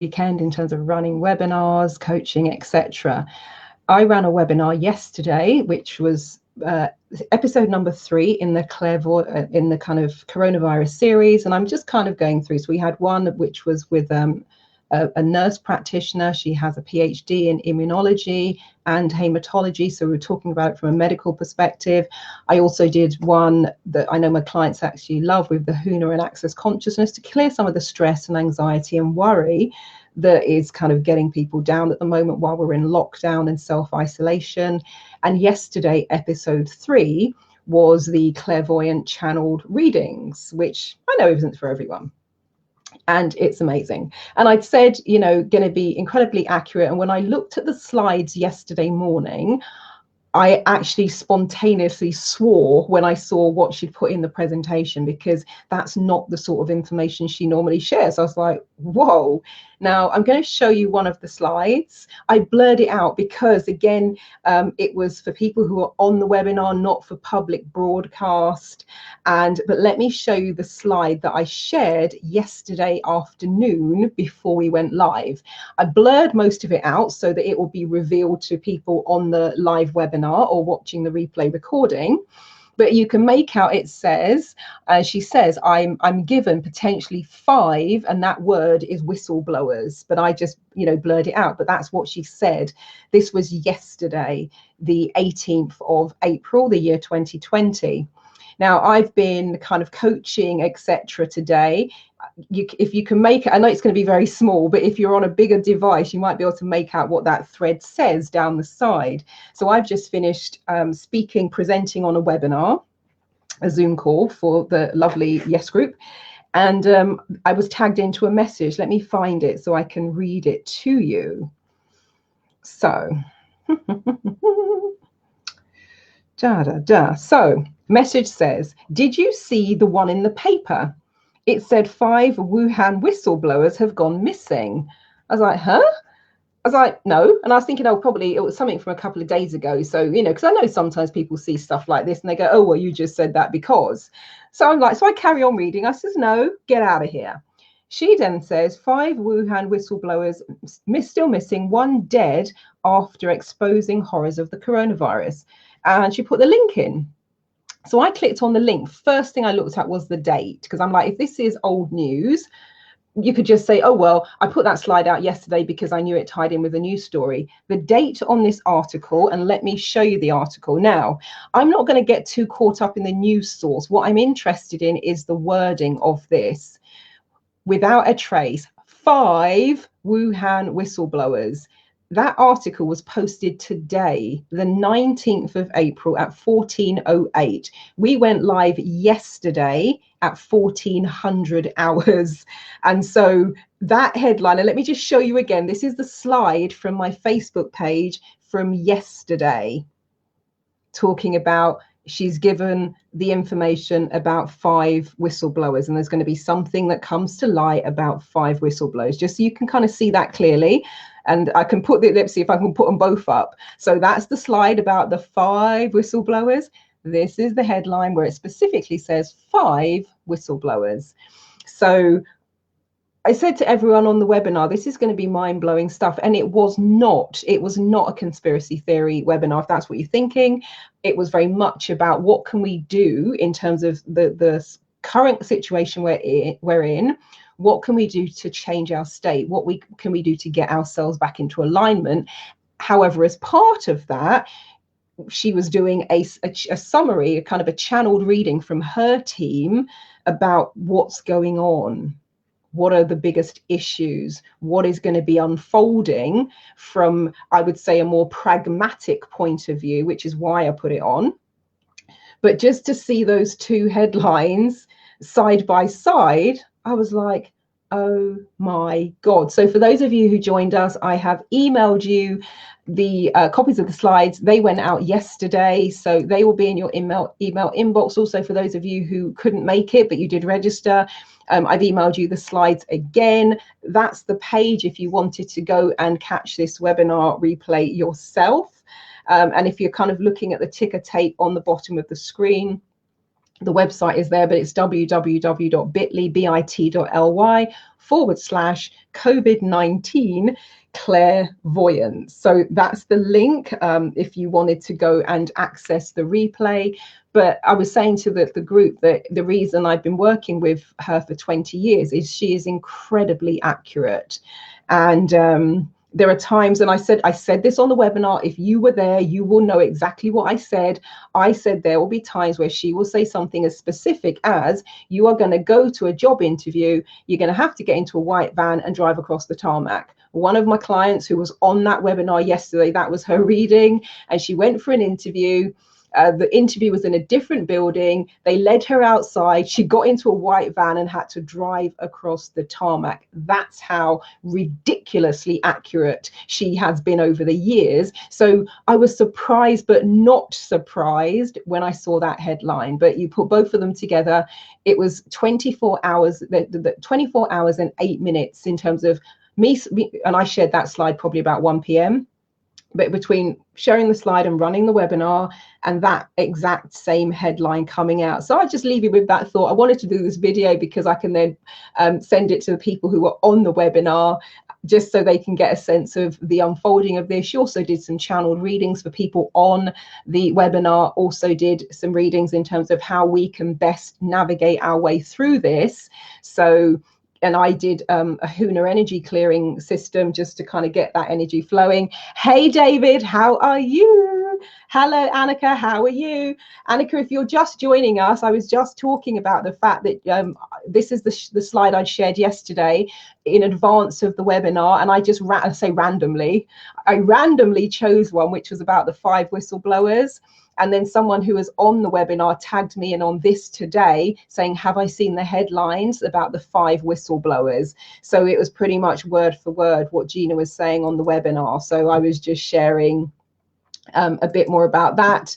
weekend in terms of running webinars, coaching, etc. I ran a webinar yesterday, which was episode number 3 in the Clairvoyant, in the kind of coronavirus series, and I'm just kind of going through. So we had one which was with a nurse practitioner. She has a PhD in immunology and hematology, so we were talking about it from a medical perspective. I also did one that I know my clients actually love with the Huna and Access Consciousness to clear some of the stress and anxiety and worry that is kind of getting people down at the moment while we're in lockdown and self-isolation. And yesterday, episode 3 was the Clairvoyant channeled readings, which I know isn't for everyone. And it's amazing. And I'd said, you know, going to be incredibly accurate. And when I looked at the slides yesterday morning, I actually spontaneously swore when I saw what she'd put in the presentation, because that's not the sort of information she normally shares. I was like, whoa. Now I'm going to show you one of the slides. I blurred it out because, again, it was for people who are on the webinar, not for public broadcast. But let me show you the slide that I shared yesterday afternoon before we went live. I blurred most of it out so that it will be revealed to people on the live webinar or watching the replay recording. But you can make out, it says, she says, I'm given potentially 5, and that word is whistleblowers, but I just, you know, blurred it out. But that's what she said. This was yesterday, the 18th of April, the year 2020. Now, I've been kind of coaching, etc. today. If you can make it, I know it's going to be very small, but if you're on a bigger device, you might be able to make out what that thread says down the side. So I've just finished presenting on a webinar, a Zoom call for the lovely Yes Group. And I was tagged into a message. Let me find it so I can read it to you. So, So, message says, did you see the one in the paper? It said 5 Wuhan whistleblowers have gone missing. I was like, huh? I was like, no. And I was thinking, oh, probably it was something from a couple of days ago. So, you know, because I know sometimes people see stuff like this and they go, oh, well, you just said that because. So I'm like, so I carry on reading. I says, no, get out of here. She then says 5 Wuhan whistleblowers still missing, 1 dead after exposing horrors of the coronavirus. And she put the link in. So I clicked on the link. First thing I looked at was the date, because I'm like, if this is old news, you could just say, oh, well, I put that slide out yesterday because I knew it tied in with a news story. The date on this article, and let me show you the article. Now, I'm not going to get too caught up in the news source. What I'm interested in is the wording of this. Without a trace, 5 Wuhan whistleblowers. That article was posted today, the 19th of April at 14:08. We went live yesterday at 1400 hours. And so that headline, and let me just show you again, this is the slide from my Facebook page from yesterday, talking about she's given the information about 5 whistleblowers, and there's going to be something that comes to light about 5 whistleblowers, just so you can kind of see that clearly. And I can put let's see if I can put them both up. So that's the slide about the 5 whistleblowers. This is the headline where it specifically says 5 whistleblowers. So I said to everyone on the webinar, this is going to be mind-blowing stuff. And it was not a conspiracy theory webinar, if that's what you're thinking. It was very much about what can we do in terms of the current situation we're in. What can we do to change our state? What can we do to get ourselves back into alignment? However, as part of that, she was doing a summary, a kind of a channeled reading from her team about what's going on. What are the biggest issues? What is going to be unfolding from, I would say, a more pragmatic point of view, which is why I put it on. But just to see those 2 headlines side by side, I was like, oh my God. So for those of you who joined us, I have emailed you the copies of the slides. They went out yesterday, so they will be in your email inbox. Also, for those of you who couldn't make it, but you did register, I've emailed you the slides again. That's the page if you wanted to go and catch this webinar replay yourself. And if you're kind of looking at the ticker tape on the bottom of the screen, The website is there, but it's www.bit.ly/COVID-19 clairvoyance. So that's the link if you wanted to go and access the replay. But I was saying to the group that the reason I've been working with her for 20 years is she is incredibly accurate. And there are times, and I said this on the webinar, if you were there, you will know exactly what I said. I said there will be times where she will say something as specific as, you are going to go to a job interview, you're going to have to get into a white van and drive across the tarmac. One of my clients who was on that webinar yesterday, that was her reading, and she went for an interview. The interview was in a different building. They led her outside. She got into a white van and had to drive across the tarmac. That's how ridiculously accurate she has been over the years. So I was surprised, but not surprised when I saw that headline. But you put both of them together, it was 24 hours, 24 hours and 8 minutes in terms of me, and I shared that slide probably about 1 p.m. But between sharing the slide and running the webinar and that exact same headline coming out. So I just leave you with that thought. I wanted to do this video because I can then send it to the people who are on the webinar, just so they can get a sense of the unfolding of this. She also did some channeled readings for people on the webinar, also did some readings in terms of how we can best navigate our way through this. So, and I did a Huna energy clearing system just to kind of get that energy flowing. Hey, David, how are you? Hello, Annika, how are you? Annika, if you're just joining us, I was just talking about the fact that this is the slide I shared yesterday in advance of the webinar, and I just randomly chose one which was about the 5 whistleblowers. And then someone who was on the webinar tagged me in on this today saying, have I seen the headlines about the 5 whistleblowers? So it was pretty much word for word what Gina was saying on the webinar. So I was just sharing a bit more about that.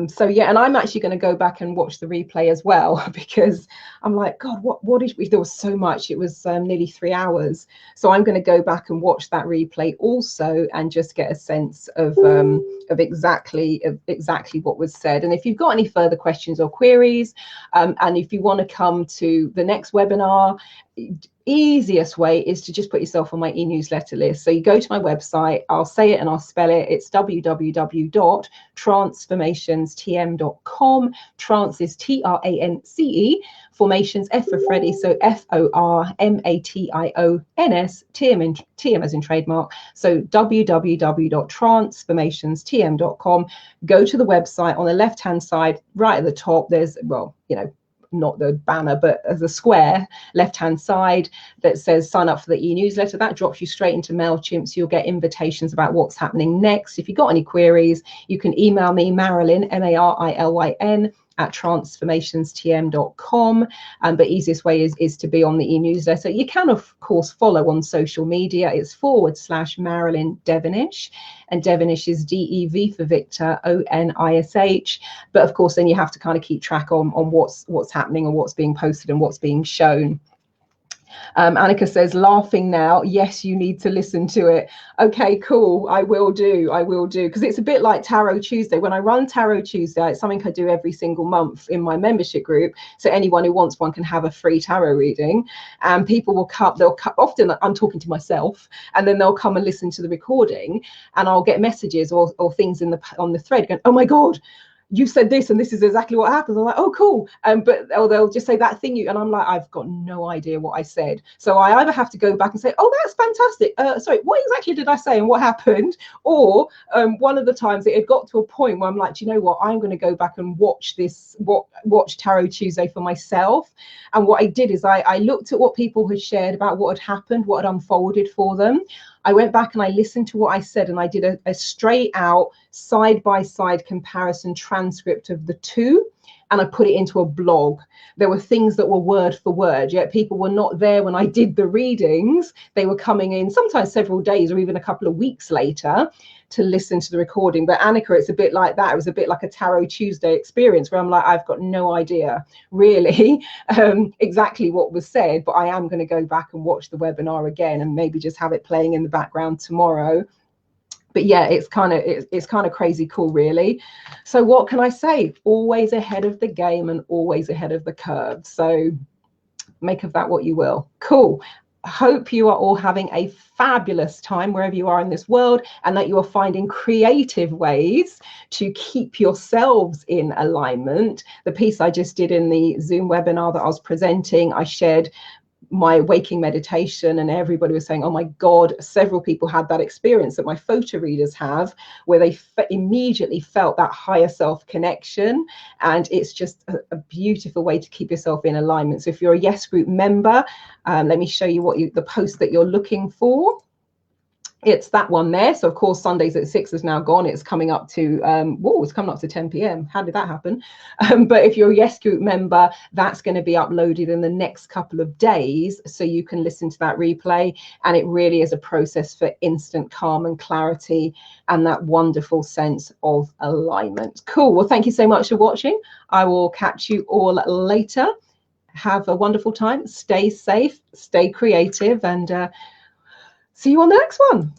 So yeah, and I'm actually going to go back and watch the replay as well, because I'm like, God, what is, there was so much, it was nearly 3 hours. So I'm going to go back and watch that replay also and just get a sense of exactly what was said. And if you've got any further questions or queries, and if you want to come to the next webinar, easiest way is to just put yourself on my e-newsletter list. So you go to my website, I'll say it and I'll spell it. It's www.transformationstm.com. Trance is Trance, formations, F for Freddy, so FORMATIONS, TM as in trademark. So www.transformationstm.com. Go to the website. On the left hand side, right at the top, there's, well, you know, not the banner, but as a square left hand side that says sign up for the e-newsletter. That drops you straight into MailChimp, so you'll get invitations about what's happening next. If you've got any queries, you can email me, Marilyn, Marilyn @transformationstm.com. But easiest way is to be on the e-newsletter. You can of course follow on social media. It's /Marilyn Devonish, and Devonish is DEV for Victor, ONISH. But of course then you have to kind of keep track on what's happening and what's being posted and what's being shown. Annika says, laughing now. Yes, you need to listen to it. Okay, cool. I will do, because it's a bit like Tarot Tuesday. When I run Tarot Tuesday, it's something I do every single month in my membership group. So anyone who wants one can have a free tarot reading, and people will come, often I'm talking to myself, and then they'll come and listen to the recording, and I'll get messages or things on the thread going, oh my God, you said this and this is exactly what happens. I'm like, oh cool. But they'll just say that thing and I'm like, I've got no idea what I said. So I either have to go back and say, oh, that's fantastic, sorry, what exactly did I say and what happened? Or one of the times it had got to a point where I'm like, do you know what, I'm going to go back and watch Tarot Tuesday for myself. And what I did is I looked at what people had shared about what had happened, what had unfolded for them. I went back and I listened to what I said, and I did a straight out side-by-side comparison transcript of the two, and I put it into a blog. There were things that were word for word, yet people were not there when I did the readings. They were coming in sometimes several days or even a couple of weeks later to listen to the recording. But Annika, it's a bit like that. It was a bit like a Tarot Tuesday experience where I'm like, I've got no idea really exactly what was said, but I am going to go back and watch the webinar again and maybe just have it playing in the background tomorrow. But yeah, it's kind of crazy cool, really. So what can I say? Always ahead of the game and always ahead of the curve. So make of that what you will. Cool. Hope you are all having a fabulous time wherever you are in this world, and that you are finding creative ways to keep yourselves in alignment. The piece I just did in the Zoom webinar that I was presenting, I shared my waking meditation, and everybody was saying, oh my God, several people had that experience that my photo readers have, where they immediately felt that higher self connection. And it's just a beautiful way to keep yourself in alignment. So if you're a Yes Group member, let me show you what the post that you're looking for. It's that one there. So of course Sundays at 6 is now gone. It's coming up to it's coming up to 10 p.m. How did that happen? But if you're a Yes Group member, that's going to be uploaded in the next couple of days, so you can listen to that replay. And it really is a process for instant calm and clarity and that wonderful sense of alignment. Cool. Well, thank you so much for watching. I will catch you all later. Have a wonderful time. Stay safe, stay creative, and see you on the next one.